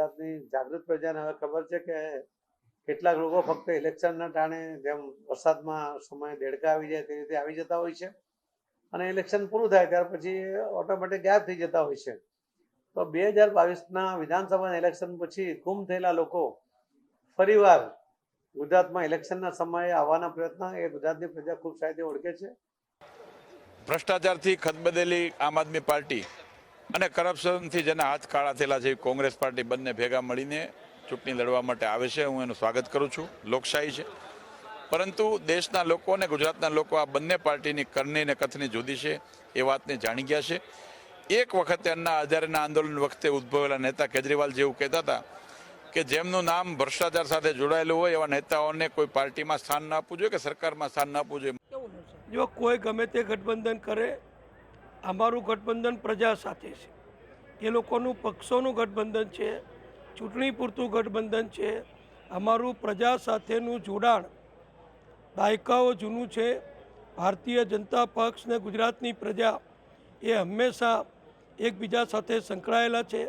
ગુજરાતની જાગૃત પ્રજાને હવે ખબર છે કે કેટલાક લોકો ફક્ત ઇલેક્શનના ટાણે જેમ વરસાદમાં સમય દેડકા આવી જાય તે રીતે આવી જતા હોય છે અને ઇલેક્શન પૂરું થાય ત્યાર પછી ઓટોમેટિક ગાયબ થઈ જતા હોય છે. તો 2022ના વિધાનસભાના ઇલેક્શન પછી ગુમ થયેલા લોકો ફરીવાર ગુજરાતમાં ઇલેક્શનના સમયે આવવાના પ્રયત્ન એ ગુજરાતની પ્રજા ખૂબ સારી રીતે ઓળખે છે. ભ્રષ્ટાચારથી ખતબદેલી આમ આદમી પાર્ટી અને કરપ્શનથી જેના હાથ કાળા થયેલા છે કોંગ્રેસ પાર્ટી બંને ભેગા મળીને ચૂંટણી લડવા માટે આવે છે. હું એનું સ્વાગત કરું છું. લોકશાહી છે, પરંતુ દેશના લોકો અને ગુજરાતના લોકો આ બંને પાર્ટીની કરણી અને કથની જુદી છે એ વાતને જાણી ગયા છે. એક વખતે અન્ના હજારેના આંદોલન વખતે ઉદ્ભવેલા નેતા કેજરીવાલ જેવું કહેતા હતા કે જેમનું નામ ભ્રષ્ટાચાર સાથે જોડાયેલું હોય એવા નેતાઓને કોઈ પાર્ટીમાં સ્થાન ન આપવું જોઈએ કે સરકારમાં સ્થાન ન આપવું જોઈએ. જો કોઈ ગમે તે ગઠબંધન કરે, અમારું ગઠબંધન પ્રજા સાથે છે. એ લોકોનું પક્ષોનું ગઠબંધન છે, ચૂંટણી પૂરતું ગઠબંધન છે. અમારું પ્રજા સાથેનું જોડાણ દાયકાઓ જૂનું છે. ભારતીય જનતા પક્ષ ને ગુજરાતની પ્રજા એ હંમેશા એકબીજા સાથે સંકળાયેલા છે.